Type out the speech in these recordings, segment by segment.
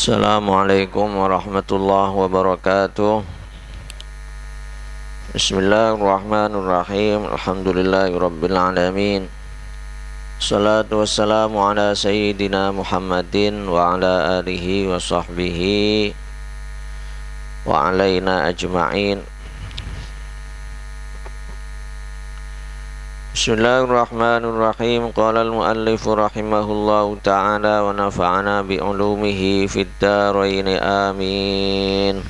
Assalamualaikum warahmatullahi wabarakatuh. Bismillahirrahmanirrahim. Alhamdulillahirabbil alamin. Salatu wassalamu ala sayyidina Muhammadin wa ala alihi wa sahbihi wa alaina ajma'in. Bismillahirrahmanirrahim. Qala al-muallifu rahimahullahu ta'ala wa nafa'ana bi'ulumihi fid dharain amin.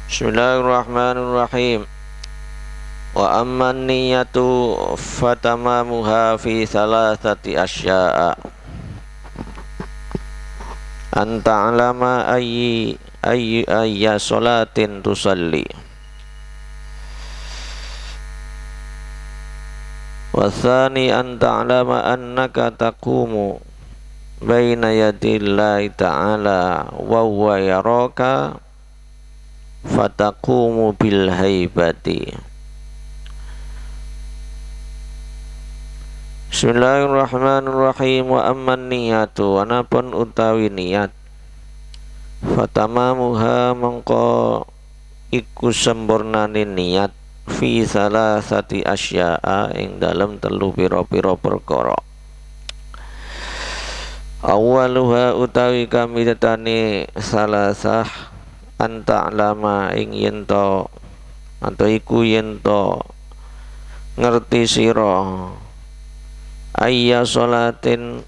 Bismillahirrahmanirrahim. Wa amma niyatu fatamamuha fi thalathati asya'a. An ta'lama ayya salatin tusalli, wa thani an ta'lama annaka taqumu baina yadillahi ta'ala wa huwa yaraka fataqumu bil haibati. Bismillahirrahmanirrahim. Wa amman niyatu, anapun utawi niat, fatamamuha mengko iku sempurnane niat fi salasati asya'a ing dalem telu pira-pira perkara. Awaluha utawi kamidatane salasah anta alama ing yento atau iku yento ngerti sira ayya sholatin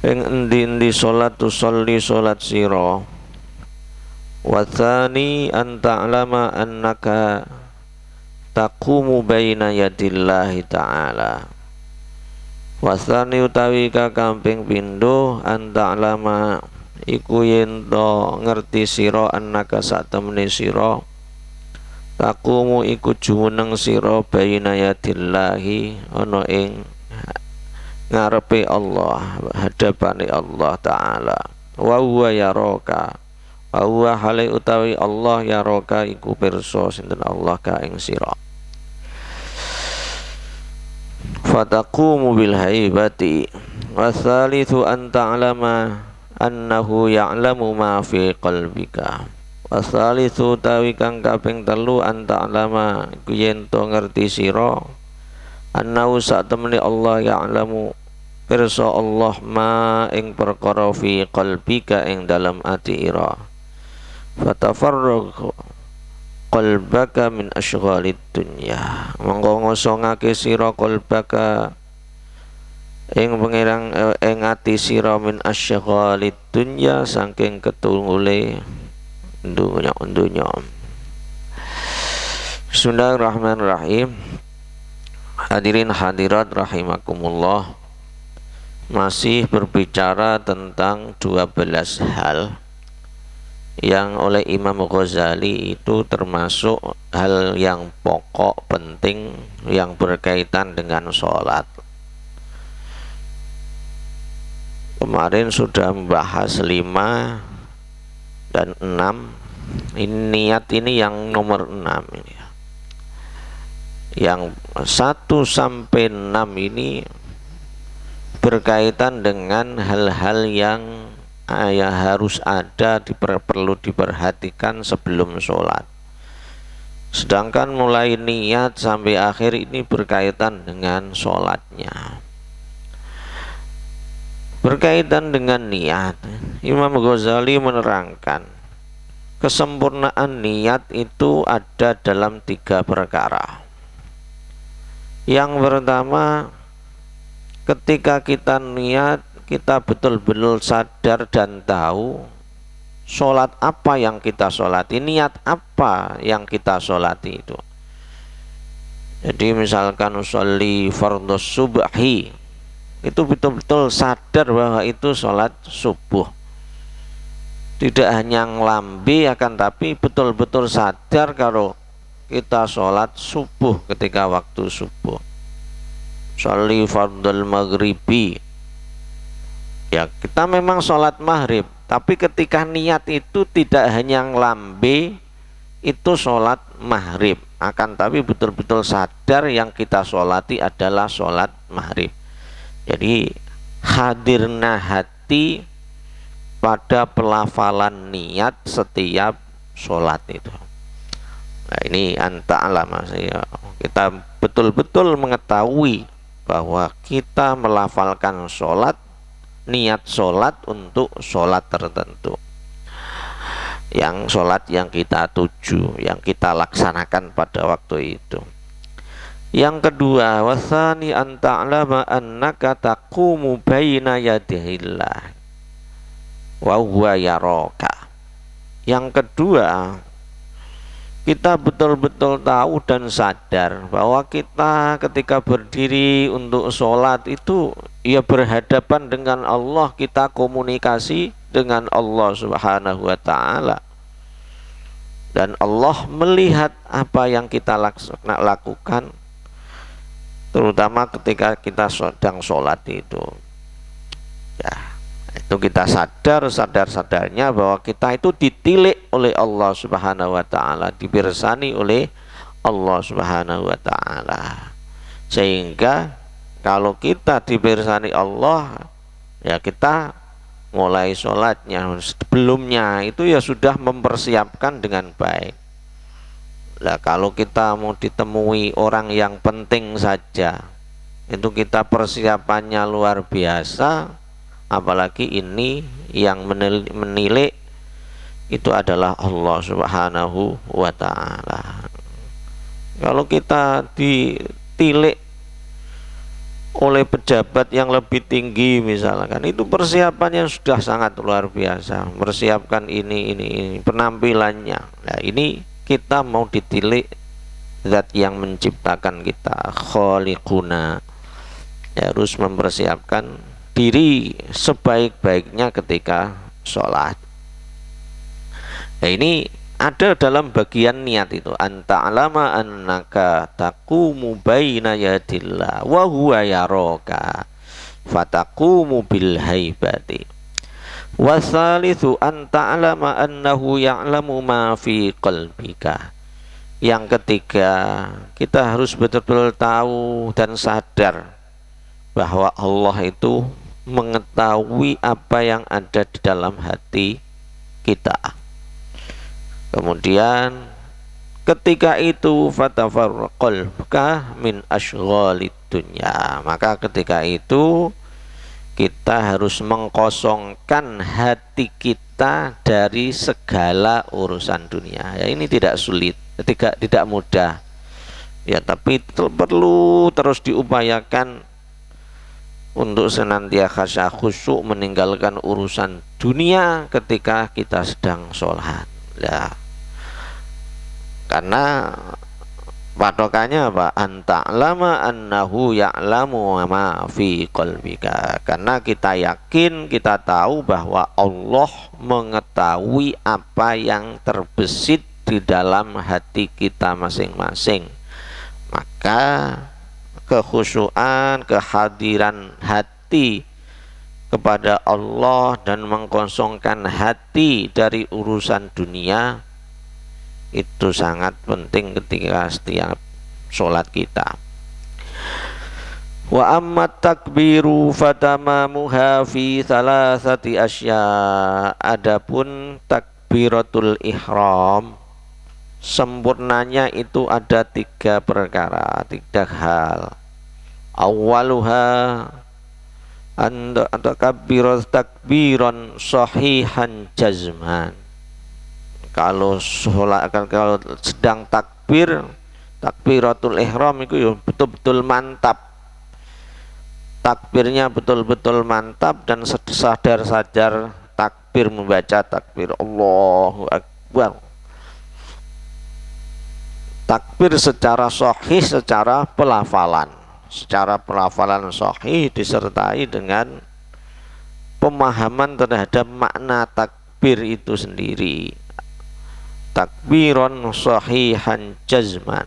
ing endi-endi salat tusolli salat sira. Wa tsani an ta'lama annaka taqumu baina yadillahi ta'ala. Wa tsani utawi kakamping pindho an ta'lama iku yen to ngerti sira annaka satemene sira taqumu iku jumeneng sira baina yadillahi ana ing ngarepe Allah, hadapane Allah Ta'ala. Wa huwa yaraka, wa huwa hale utawi Allah yaraka iku pirsa sinten Allah ka ing sira. Fataqumu bil haibati. Wa tsalitsu an ta'lama annahu ya'lamu ma fi qalbika. Wa tsalitsu utawi kang kaping telu an ta'lama iku yen to ngerti sira annahu satemene Allah ya'lamu pirsa Allah ma ing perkara fi qalbika ing dalam ati ira. Fatafarragh qalbaka min asyghalid dunya, monggo ngosongake sira qalbaka ing pengirang ing ati sira min asyghalid dunya saking ketungule dunya. Bismillahirrahmanirrahim. Hadirin hadirat rahimakumullah. Masih berbicara tentang 12 hal yang oleh Imam Ghazali itu termasuk hal yang pokok penting yang berkaitan dengan sholat. Kemarin sudah membahas 5 dan 6. Ini niat ini yang nomor 6 ini. Yang 1 sampai 6 ini berkaitan dengan hal-hal yang harus ada perlu diperhatikan sebelum sholat. Sedangkan mulai niat sampai akhir ini berkaitan dengan sholatnya. Berkaitan dengan niat, Imam Ghazali menerangkan kesempurnaan niat itu ada dalam 3 perkara. Yang pertama, ketika kita niat, kita betul-betul sadar dan tahu sholat apa yang kita sholati, niat apa yang kita sholati itu. Jadi misalkan usolli fardhus subhi, itu betul-betul sadar bahwa itu sholat subuh. Tidak hanya nglambi akan tapi betul-betul sadar kalau kita sholat subuh ketika waktu subuh. Sholli fardhul maghribi, ya kita memang sholat maghrib, tapi ketika niat itu tidak hanya nglambe, itu sholat maghrib akan tapi betul-betul sadar yang kita sholati adalah sholat maghrib. Jadi hadirna hati pada pelafalan niat setiap sholat itu. Nah, ini anta alama saya, kita betul-betul mengetahui bahwa kita melafalkan sholat, niat sholat untuk sholat tertentu, yang sholat yang kita tuju, yang kita laksanakan pada waktu itu. Yang kedua, wasani an ta'lama annaka taqumu baina yadihillah wa huwa yaraka. Yang kedua, kita betul-betul tahu dan sadar bahwa kita ketika berdiri untuk sholat itu ya berhadapan dengan Allah, kita komunikasi dengan Allah Subhanahu wa ta'ala, dan Allah melihat apa yang kita lakukan, terutama ketika kita sedang sholat itu. Ya, itu kita sadar-sadarnya bahwa kita itu ditilik oleh Allah Subhanahu wa ta'ala, dipirsani oleh Allah Subhanahu wa ta'ala, sehingga kalau kita dipirsani Allah, ya kita mulai sholatnya sebelumnya itu ya sudah mempersiapkan dengan baik. Nah, kalau kita mau ditemui orang yang penting saja, itu kita persiapannya luar biasa, apalagi ini yang menilik itu adalah Allah Subhanahu wa ta'ala. Kalau kita ditilik oleh pejabat yang lebih tinggi misalkan, itu persiapannya sudah sangat luar biasa, mempersiapkan ini penampilannya. Nah, ini kita mau ditilik zat yang menciptakan kita, khaliquna, ya, harus mempersiapkan diri sebaik-baiknya ketika sholat. Nah, ini ada dalam bagian niat itu, anta alama annaka taqumu baina yadillah wa huwa yaraka fataqumu bil haibati. Wasalithu anta alama annahu ya'lamu ma fi qalbika. Yang ketiga, kita harus betul-betul tahu dan sadar bahwa Allah itu mengetahui apa yang ada di dalam hati kita. Kemudian ketika itu fatafarraqalka min asyghalid dunya, maka ketika itu kita harus mengkosongkan hati kita dari segala urusan dunia. Ya, ini tidak sulit, tidak mudah. Ya, tapi perlu terus diupayakan untuk senantiasa khusyuk meninggalkan urusan dunia ketika kita sedang sholat. Ya, karena patokannya apa? Anta'lama annahu ya'lamu ma fi qalbika. Karena kita yakin, kita tahu bahwa Allah mengetahui apa yang terbesit di dalam hati kita masing-masing. Maka kekhusyuan, kehadiran hati kepada Allah dan mengkosongkan hati dari urusan dunia itu sangat penting ketika setiap sholat kita. Wa amma takbiru fatamamuha fi thalathati asya. Adapun takbiratul ihram, sempurnanya itu ada 3 perkara, 3 hal. Awaluha anda takbirat takbiran sahihan jazman. Kalau sholat, kalau sedang takbiratul ihram itu ya betul-betul mantap, takbirnya betul-betul mantap, dan sadar-sadar takbir, membaca takbir Allahu Akbar, takbir secara sahih, secara pelafalan sahih disertai dengan pemahaman terhadap makna takbir itu sendiri. Takbiran sahihan jazman.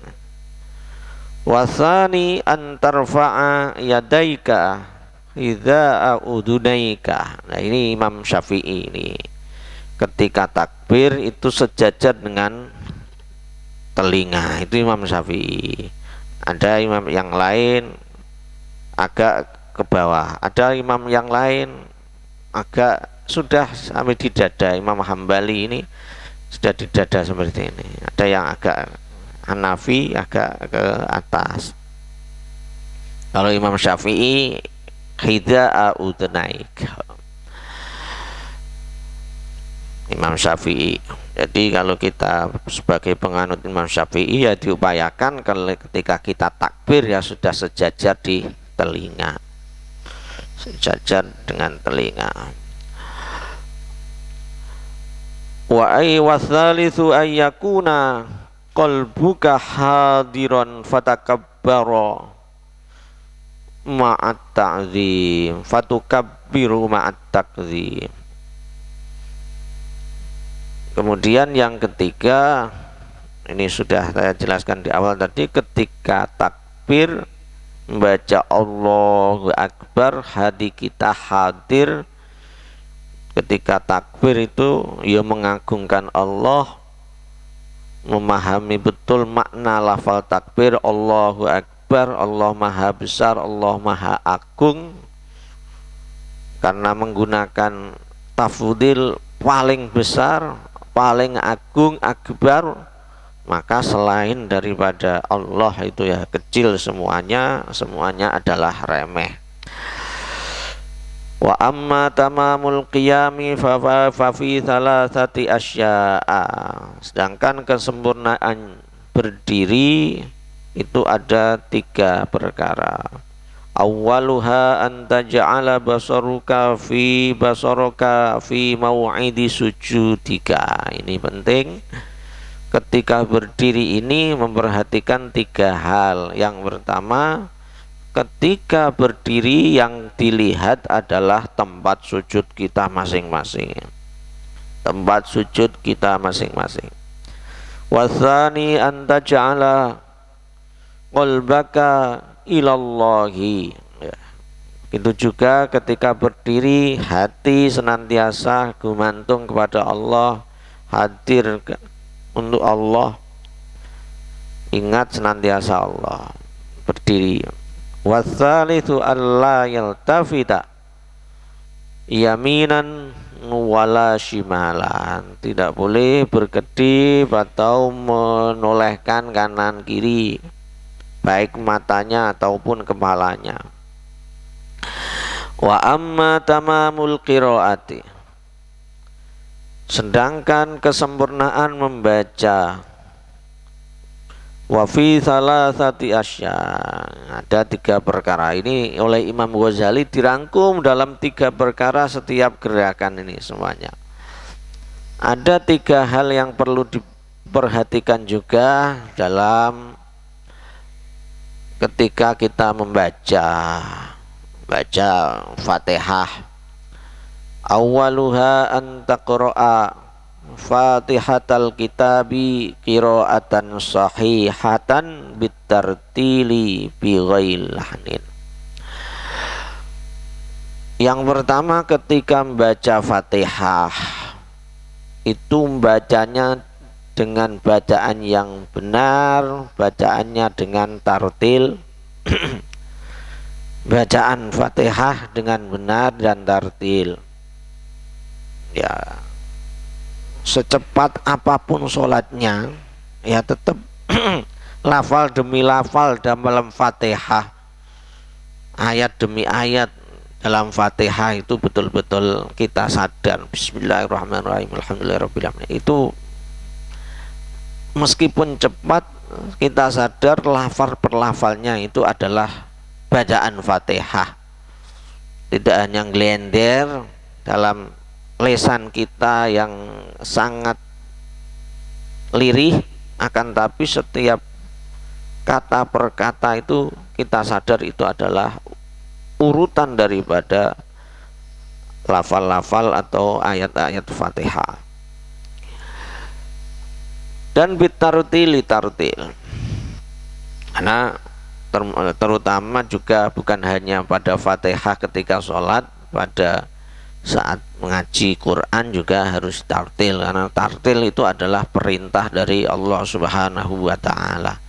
Wasani antarfa'a yadaika idza udunaika. Nah, ini Imam Syafi'i ini ketika takbir itu sejajar dengan telinga, itu Imam Syafi'i. Ada imam yang lain agak ke bawah, ada imam yang lain agak sudah sampai di dada. Imam Hambali ini sudah di dada seperti ini. Ada yang agak Hanafi agak ke atas. Kalau Imam Syafi'i khida'a udnaik. Imam Syafi'i. Jadi kalau kita sebagai penganut Imam Syafi'i ya diupayakan ketika kita takbir ya sudah sejajar di telinga, sejajar dengan telinga. Wa ay wasalitsu ayyakuna qalbuka hadiran fatakabbara ma'at ta'zim fatukabbiru ma'at takzim. Kemudian yang ketiga, ini sudah saya jelaskan di awal tadi, ketika takbir membaca Allahu Akbar, hati kita hadir. Ketika takbir itu ya mengagungkan Allah, memahami betul makna lafal takbir Allahu Akbar, Allah Maha Besar, Allah Maha Agung. Karena menggunakan tafdhil paling besar, paling agung, akbar, maka selain daripada Allah itu ya kecil semuanya, semuanya adalah remeh. Wa amma tamamul qiyami fa fi thalathati asya'a. Sedangkan kesempurnaan berdiri itu ada 3 perkara. Awwaluha an taj'ala basaraka fi mau'idi sujudika. Ini penting. Ketika berdiri ini memperhatikan 3 hal. Yang pertama, ketika berdiri yang dilihat adalah tempat sujud kita masing-masing. Tempat sujud kita masing-masing. Wasani an taj'ala qalbaka ilallahi. Ya. Itu juga ketika berdiri hati senantiasa gumantung kepada Allah, hadir untuk Allah, ingat senantiasa Allah. Berdiri. Wassalitsu alla yaltafita yaminan wala shimalan. Tidak boleh berkedip atau menolehkan kanan kiri, baik matanya ataupun kepalanya. Wa amma tamamul qiraati. Sedangkan kesempurnaan membaca, wa fi thalathati asya, ada 3 perkara. Ini oleh Imam Ghazali dirangkum dalam 3 perkara setiap gerakan ini semuanya. Ada 3 hal yang perlu diperhatikan juga dalam ketika kita membaca Fatihah. Awwaluha an taqra'a Fatihatal kitabi qira'atan sahihatan bitartili bi ghairi lahnin. Yang pertama, ketika membaca Fatihah itu membacanya dengan bacaan yang benar, bacaannya dengan tartil. Bacaan Fatihah dengan benar dan tartil. Ya, secepat apapun sholatnya, ya tetap lafal demi lafal dalam Fatihah, ayat demi ayat dalam Fatihah itu betul-betul kita sadar. Bismillahirrahmanirrahim, alhamdulillahirabbil alamin. Itu meskipun cepat, kita sadar lafal per lafalnya itu adalah bacaan Fatihah. Tidak hanya ngelender dalam lesan kita yang sangat lirih, akan tapi setiap kata per kata itu kita sadar itu adalah urutan daripada lafal-lafal atau ayat-ayat Fatihah. Dan bitartil, karena terutama juga bukan hanya pada Fatihah ketika sholat, pada saat mengaji Quran juga harus tartil, karena tartil itu adalah perintah dari Allah Subhanahu wa taala.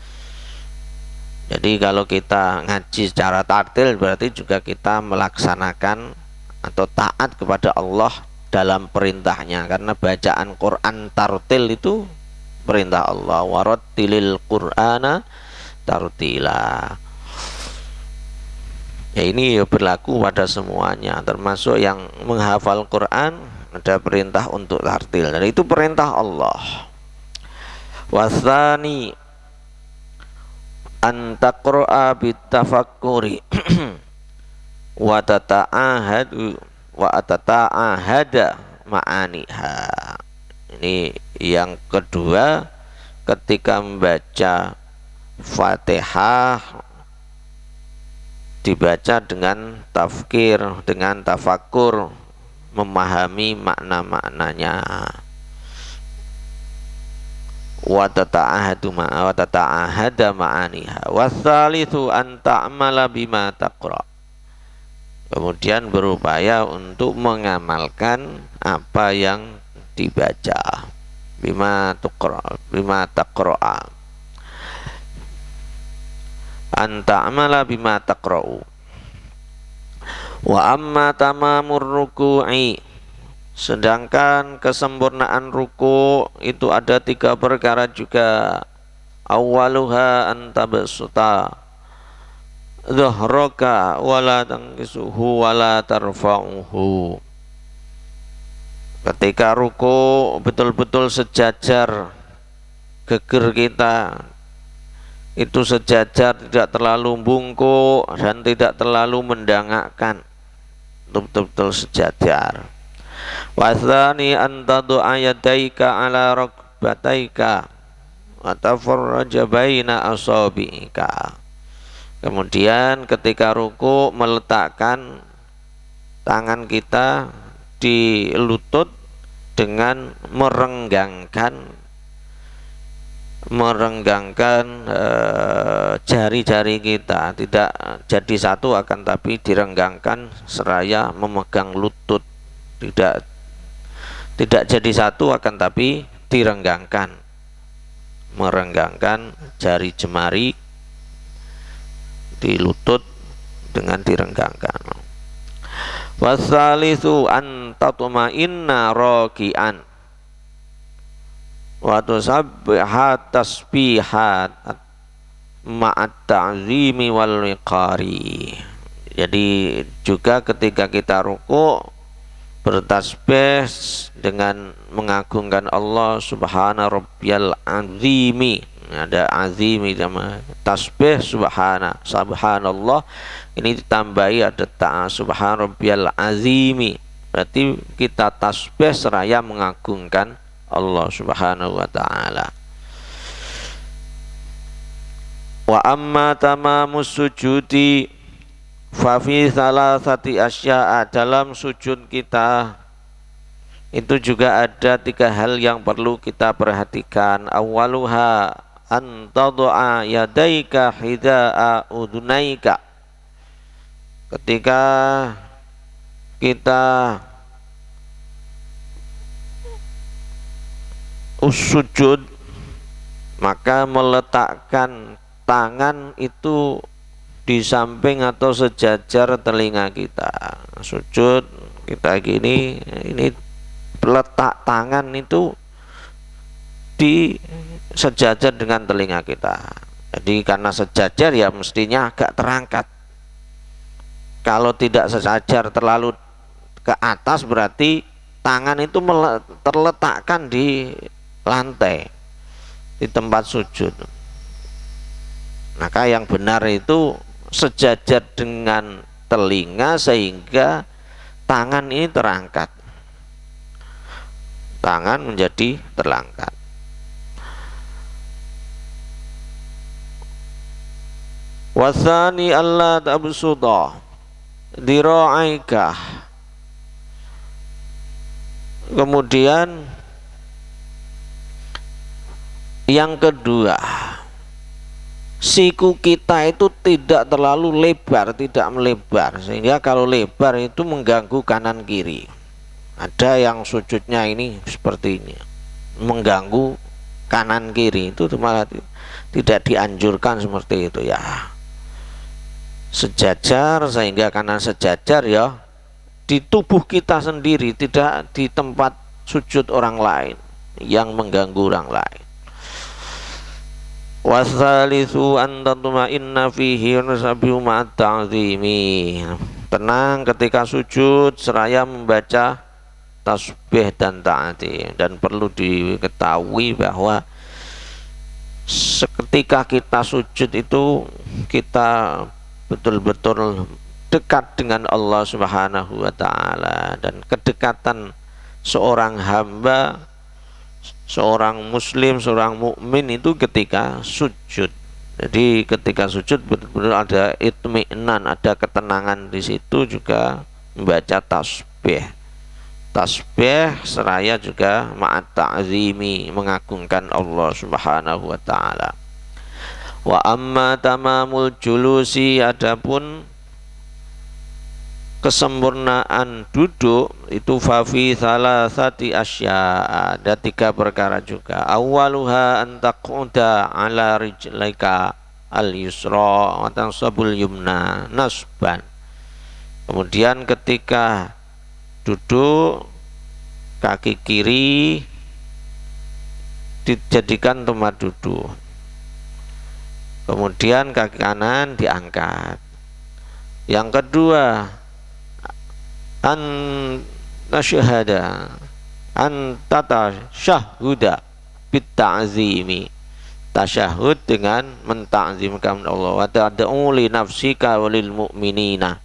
Jadi kalau kita ngaji secara tartil berarti juga kita melaksanakan atau taat kepada Allah dalam perintahnya, karena bacaan Quran tartil itu perintah Allah, warattilil Qur'ana tartila. Ya, ini berlaku pada semuanya, termasuk yang menghafal Quran ada perintah untuk tartil, dan itu perintah Allah. Wasani antaqra'a bitafakkuri wa tata'ahadu wa tata'ahada ma'aniha. Ini yang kedua, ketika membaca Fatihah dibaca dengan tafkir, dengan tafakur, memahami makna-maknanya. Wa tata'ahada ma'aniha. Wassalitsu an ta'mala bima taqra. Kemudian berupaya untuk mengamalkan apa yang dibaca. Bima taqra. Anta amala bima taqra'u. Wa amma tamamur ruku'i, sedangkan kesempurnaan ruku itu ada 3 perkara juga. Awwaluha antabsuta dhahraka wala tangkisuhu wala tarfa'uhu. Ketika ruku betul-betul sejajar, geger kita itu sejajar, tidak terlalu bungkuk dan tidak terlalu mendangakkan, betul-betul sejajar. Wasani antadu'a yadaika ala rukbataika wa tafarraja baina asabi'ika. Kemudian ketika ruku meletakkan tangan kita di lutut dengan merenggangkan jari-jari kita, tidak jadi satu akan tapi direnggangkan seraya memegang lutut, tidak jadi satu akan tapi direnggangkan, merenggangkan jari jemari di lutut dengan direnggangkan. Wasalisu an tatma'inna raki'an wa tusabbihat tasbihat ma'at ta'zimi wal wiqari. Jadi juga ketika kita ruku bertasbih dengan mengagungkan Allah subhana rabbiyal azimi. Ada azimi sama tasbih subhanallah, ini ditambahi ada subhana rabbiyal azimi, berarti kita tasbih seraya mengagungkan Allah subhanahu wa ta'ala. Wa amma tamamus sujudi fa fi salasati asya'a, dalam sujud kita itu juga ada 3 hal yang perlu kita perhatikan. Awwaluha an tad'a yadaika hida'a udunaika. Ketika kita sujud, maka meletakkan tangan itu di samping atau sejajar telinga kita. Sujud kita gini, ini letak tangan itu di sejajar dengan telinga kita. Jadi karena sejajar ya mestinya agak terangkat. Kalau tidak sejajar terlalu ke atas berarti tangan itu terletakkan di lantai, di tempat sujud. Maka yang benar itu sejajar dengan telinga sehingga tangan ini terangkat, tangan menjadi terangkat. Wasani Allah tabsuda dira'aika. Kemudian yang kedua, siku kita itu tidak terlalu lebar, tidak melebar, sehingga kalau lebar itu mengganggu kanan kiri. Ada yang sujudnya ini seperti ini, mengganggu kanan kiri, itu malah tidak dianjurkan seperti itu ya. Sejajar, sehingga kanan sejajar ya di tubuh kita sendiri, tidak di tempat sujud orang lain yang mengganggu orang lain. Wasalisu an tatma'inna fihi nasabihu ma'at ta'zimi. Tenang ketika sujud seraya membaca tasbih dan ta'zim. Dan perlu diketahui bahwa ketika kita sujud itu kita betul-betul dekat dengan Allah Subhanahu wa ta'ala. Dan kedekatan seorang hamba, seorang muslim, seorang mukmin itu ketika sujud. Jadi ketika sujud betul-betul ada itmi'nan, ada ketenangan di situ, juga membaca tasbih. Tasbih seraya juga ma'at ta'zimi, mengagungkan Allah Subhanahu wa ta'ala. Wa amma tamamul julusi, adapun kesempurnaan duduk itu fafi salasati asya, ada 3 perkara juga. Awaluha an taquda ala rijlaika al yusra wa tansabul yumna nasban. Kemudian ketika duduk, kaki kiri dijadikan tempat duduk, kemudian kaki kanan diangkat. Yang kedua, an nasyhada an tatasyahuda bit ta'zimi, tasyahud dengan mentakzimkan Allah. Wa tad'u li nafsika walil mu'minina.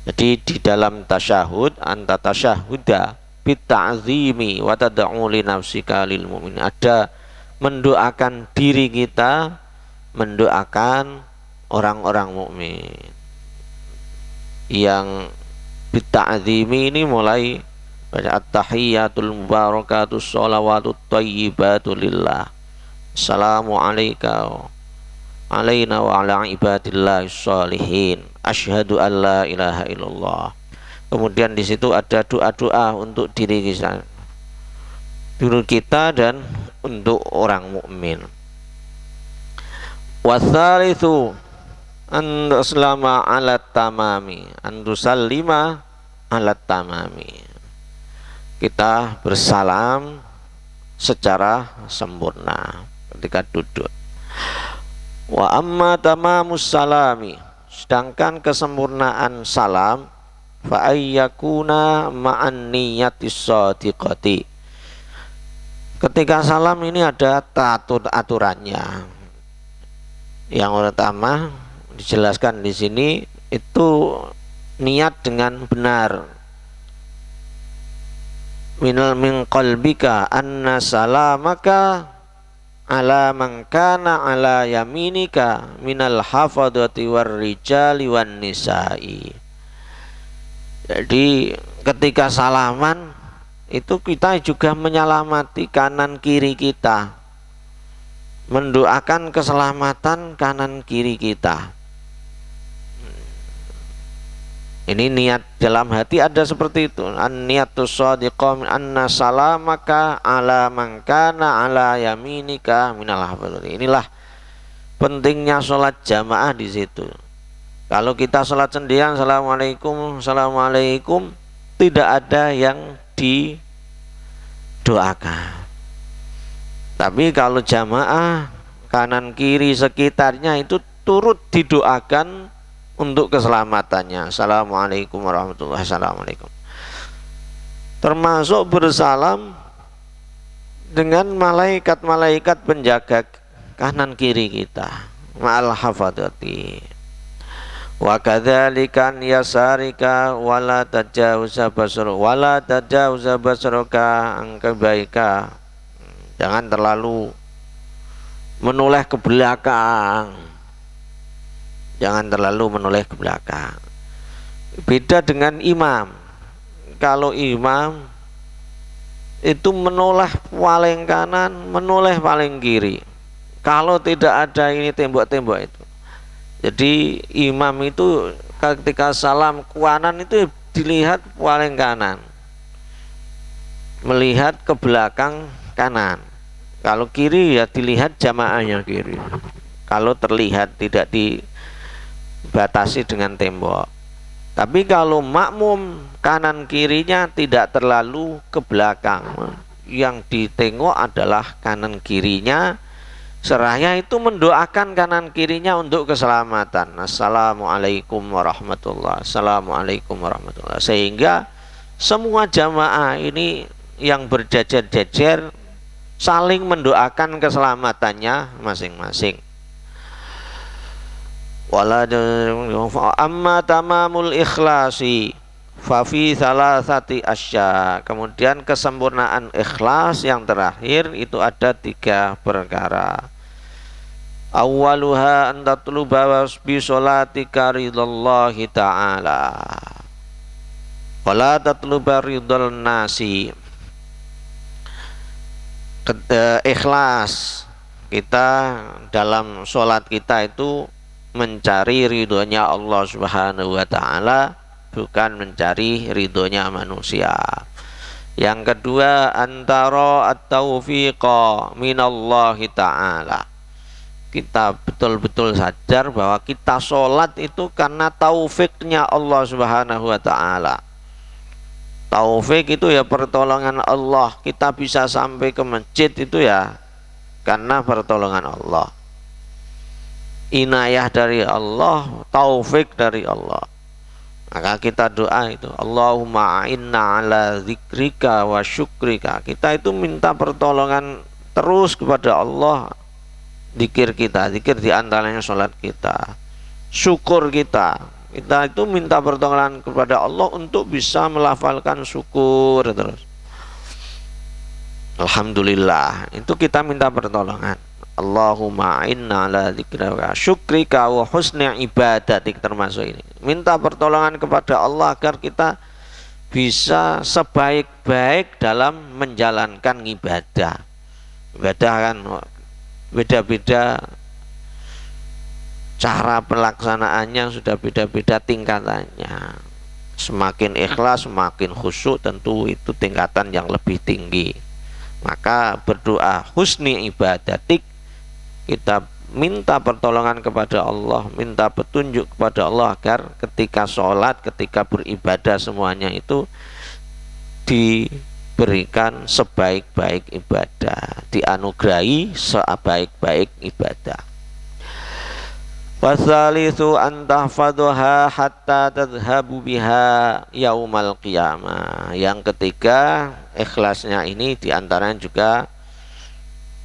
Jadi di dalam tasyahud, anta tasyahuda bit ta'zimi wa tad'u li nafsika lil mu'minin, ada mendoakan diri kita, mendoakan orang-orang mukmin. Yang bita'zimi ini mulai baca at-tahiyyatul mubarakatus sholawatut thayyibatu lillah, assalamu alayka alaina wa ala ibadillahis sholihin, asyhadu an la ilaha illallah. Kemudian di situ ada doa-doa untuk diri kita dan untuk orang mukmin. Wasalitsu an tuslama ala tamami, an tusallima ala tamami, kita bersalam secara sempurna ketika duduk. Wa amma tamamus salami, sedangkan kesempurnaan salam, fa ayyakuna ma'an niyatis shadiqati, ketika salam ini ada aturannya. Yang pertama dijelaskan di sini itu niat dengan benar, minal min qalbika anna salamaka ala man kana ala yaminika minal hafadati war rijali wan nisa'i. Jadi ketika salaman itu kita juga menyelamati kanan kiri kita, mendoakan keselamatan kanan kiri kita. Ini niat dalam hati ada seperti itu. An-niyatus shadiqah anna salamaka ala man kana ala yaminika minal hafadati. Inilah pentingnya sholat jamaah di situ. Kalau kita sholat sendirian, assalamualaikum, assalamualaikum, tidak ada yang didoakan. Tapi kalau jamaah, kanan kiri sekitarnya itu turut didoakan untuk keselamatannya. Assalamualaikum warahmatullahi wabarakatuh. Termasuk bersalam dengan malaikat-malaikat penjaga kanan kiri kita, ma'al hafadati. Wa kadzalika yasarika wala tajawuza basraka an kabaika. Jangan terlalu menoleh ke belakang. Jangan terlalu menoleh ke belakang. Beda dengan imam. Kalau imam itu menoleh paling kanan, menoleh paling kiri. Kalau tidak ada ini tembok-tembok itu. Jadi imam itu ketika salam kanan itu dilihat paling kanan. melihat ke belakang kanan. Kalau kiri ya dilihat jamaahnya kiri. Kalau terlihat tidak dibatasi dengan tembok. Tapi kalau makmum kanan kirinya tidak terlalu ke belakang, yang ditengok adalah kanan kirinya, seraya itu mendoakan kanan kirinya untuk keselamatan. Assalamualaikum warahmatullahi, assalamualaikum warahmatullahi. Sehingga semua jamaah ini yang berjejer-jejer saling mendoakan keselamatannya masing-masing. Wala amma tamamul ikhlasi fa fi salasati asya. Kemudian kesempurnaan ikhlas yang terakhir itu ada 3 perkara. Awwaluha an tatluba bi sholatika ridallahi ta'ala wala tatluba ridal nasi. Ikhlas kita dalam sholat kita itu mencari ridhonya Allah Subhanahu wa ta'ala, bukan mencari ridhonya manusia. Yang kedua, antara at-taufiqa minallahi ta'ala. Kita betul-betul sadar bahwa kita sholat itu karena taufiknya Allah Subhanahu wa ta'ala. Taufik itu ya pertolongan Allah. Kita bisa sampai ke masjid itu ya karena pertolongan Allah. Inayah dari Allah, taufik dari Allah. Maka kita doa itu, Allahumma inna ala zikrika wa syukrika. Kita itu minta pertolongan terus kepada Allah. Zikir kita, zikir diantaranya sholat kita, syukur kita. Kita itu minta pertolongan kepada Allah untuk bisa melafalkan syukur terus. Alhamdulillah, itu kita minta pertolongan. Allahumma inna ala dzikrika wa syukrika wa husni ibadatik, termasuk ini. Minta pertolongan kepada Allah agar kita bisa sebaik-baik dalam menjalankan ibadah. Ibadah kan beda-beda cara pelaksanaannya, sudah beda-beda tingkatannya. Semakin ikhlas, semakin khusyuk, tentu itu tingkatan yang lebih tinggi. Maka berdoa husni ibadatik, kita minta pertolongan kepada Allah, minta petunjuk kepada Allah agar ketika sholat, ketika beribadah semuanya itu diberikan sebaik-baik ibadah, dianugerahi sebaik-baik ibadah. Wasalisu antahfaduha hatta tadhabu biha yaumal qiyamah. Yang ketiga, ikhlasnya ini diantaranya juga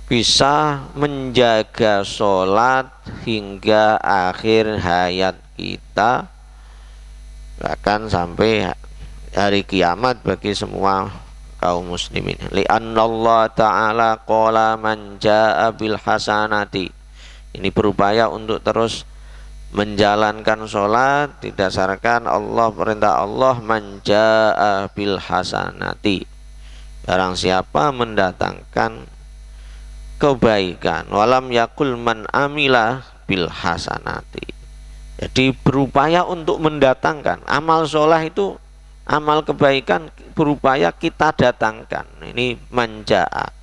bisa menjaga sholat hingga akhir hayat kita, bahkan sampai hari kiamat bagi semua kaum muslimin. Li'anna Allah ta'ala qala man ja'a bil hasanati. Ini berupaya untuk terus menjalankan sholat didasarkan Allah, perintah Allah, man ja'a bil hasanati, barang siapa mendatangkan kebaikan, walam yakul man amila bil hasanati. Jadi berupaya untuk mendatangkan amal sholat itu, amal kebaikan berupaya kita datangkan. Ini manja'a.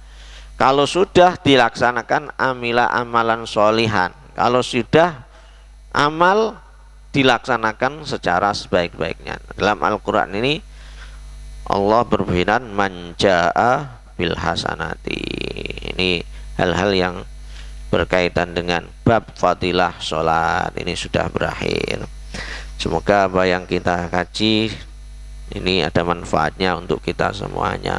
Kalau sudah dilaksanakan amila amalan sholihan, kalau sudah amal dilaksanakan secara sebaik-baiknya. Dalam Al-Quran ini Allah berfirman manja'a bil hasanati. Ini hal-hal yang berkaitan dengan bab fadilah sholat ini sudah berakhir. Semoga apa yang kita kaji ini ada manfaatnya untuk kita semuanya.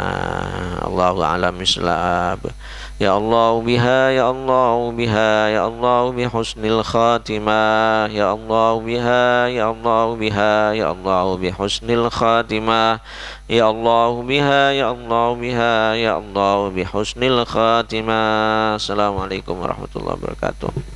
Allahu a'lam bishawab. Ya Allah biha, ya Allah biha, ya Allah bi husnil khatimah, ya Allah biha, ya Allah biha, ya Allah bi husnil khatimah, ya Allah biha, ya Allah biha, ya Allah bi husnil khatimah. Assalamualaikum warahmatullahi wabarakatuh.